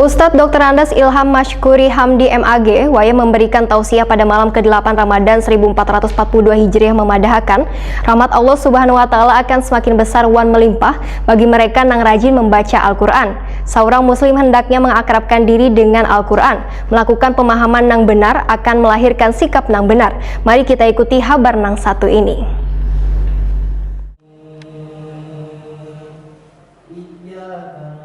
Ustadz Dr. Andes Ilham Mashkuri Hamdi MAG waya memberikan tausiah pada malam ke-8 Ramadan 1442 Hijriah memadahkan rahmat Allah Subhanahu wa taala akan semakin besar wan melimpah bagi mereka yang rajin membaca Al-Qur'an. Seorang muslim hendaknya mengakrabkan diri dengan Al-Qur'an, melakukan pemahaman yang benar akan melahirkan sikap yang benar. Mari kita ikuti habar yang satu ini.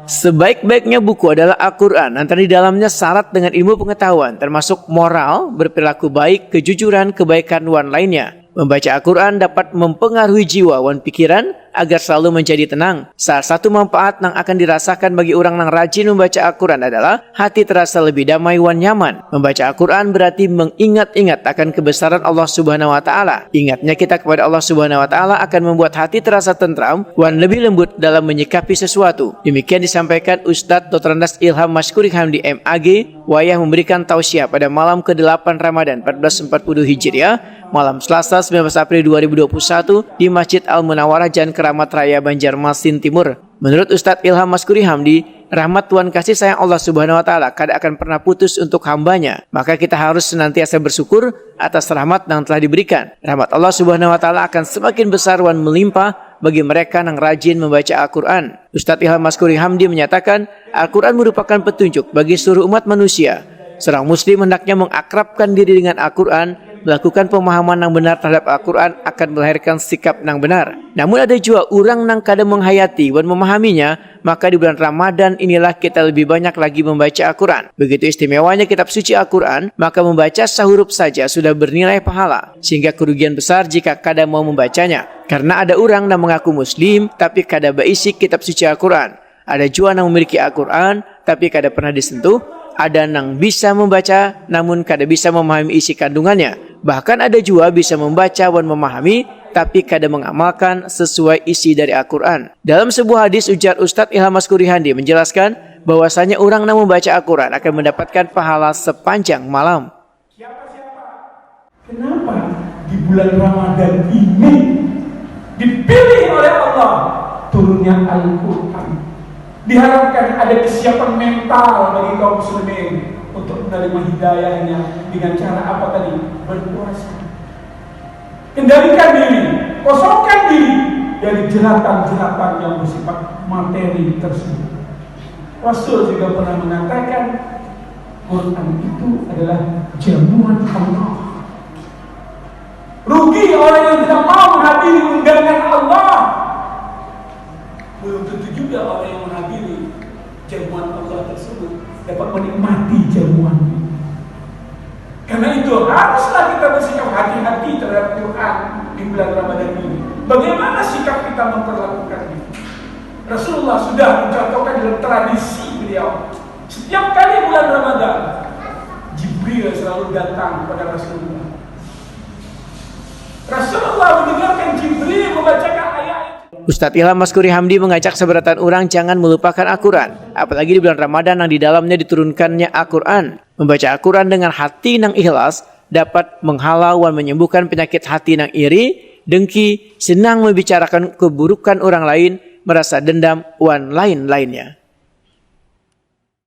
Sebaik-baiknya buku adalah Al-Quran, antara di dalamnya syarat dengan ilmu pengetahuan, termasuk moral, berperilaku baik, kejujuran, kebaikan, wan lainnya. Membaca Al-Quran dapat mempengaruhi jiwa wan pikiran agar selalu menjadi tenang. Salah satu manfaat yang akan dirasakan bagi orang yang rajin membaca Al-Quran adalah hati terasa lebih damai wan nyaman. Membaca Al-Quran berarti mengingat-ingat akan kebesaran Allah Subhanahu wa taala. Ingatnya kita kepada Allah Subhanahu wa taala akan membuat hati terasa tentram wan lebih lembut dalam menyikapi sesuatu. Demikian disampaikan Ustadz Dr. Andes Ilham Mashkuri Hamdi MAG wayah memberikan tausiah pada malam ke-8 Ramadan 1440 Hijriah, malam Selasa 19 April 2021 di Masjid Al-Munawwarah Jalan Keramat Raya Banjarmasin Timur. Menurut Ustadz Ilham Mashkuri Hamdi, rahmat Tuhan kasih sayang Allah Subhanahu wa taala kada akan pernah putus untuk hambanya. Maka kita harus senantiasa bersyukur atas rahmat yang telah diberikan. Rahmat Allah Subhanahu wa taala akan semakin besar dan melimpah bagi mereka yang rajin membaca Al-Quran. Ustadz Ilham Mashkuri Hamdi menyatakan, Al-Quran merupakan petunjuk bagi seluruh umat manusia. Seorang muslim hendaknya mengakrabkan diri dengan Al-Quran, melakukan pemahaman yang benar terhadap Al-Quran akan melahirkan sikap yang benar. Namun ada juga orang yang kadang menghayati dan memahaminya, maka di bulan Ramadan inilah kita lebih banyak lagi membaca Al-Quran. Begitu istimewanya kitab suci Al-Quran, maka membaca sahuruf saja sudah bernilai pahala, sehingga kerugian besar jika kadang mau membacanya. Karena ada orang yang mengaku muslim, tapi kada berisi kitab suci Al-Quran. Ada juga yang memiliki Al-Quran, tapi kada pernah disentuh. Ada yang bisa membaca, namun kada bisa memahami isi kandungannya. Bahkan ada juga bisa membaca dan memahami, tapi kada mengamalkan sesuai isi dari Al-Quran. Dalam sebuah hadis, ujar Ustadz Ilham Mashkuri Hamdi menjelaskan bahwasanya orang yang membaca Al-Quran akan mendapatkan pahala sepanjang malam. Kenapa di bulan Ramadan ini dipilih oleh Allah turunnya Al-Quran? Diharapkan ada kesiapan mental bagi kaum muslimin untuk menerima hidayahnya dengan cara apa tadi? Berpuasa. Kendalikan diri, kosongkan diri dari jeratan-jeratan yang bersifat materi tersebut. Rasul juga pernah mengatakan, Quran itu adalah jamuan Allah. Rugi orang yang tidak mau menghadiri undangan Allah. Belum tentu juga orang yang menghadiri jamuan Allah tersebut dapat menikmati jamuan itu. Karena itu haruslah kita bersikap hati-hati terhadap Quran di bulan Ramadan ini. Bagaimana sikap kita memperlakukannya? Rasulullah sudah mencontohkan dalam tradisi beliau. Setiap kali bulan Ramadan, Jibril selalu datang kepada Rasulullah. Rasulullah mendengarkan Jibril membacakan ayat. Ustadz Ilham Mashkuri Hamdi mengajak seberatan orang jangan melupakan Al-Quran, apalagi di bulan Ramadan yang di dalamnya diturunkannya Al-Quran. Membaca Al-Quran dengan hati yang ikhlas dapat menghalau dan menyembuhkan penyakit hati yang iri, dengki, senang membicarakan keburukan orang lain, merasa dendam, dan lain-lainnya.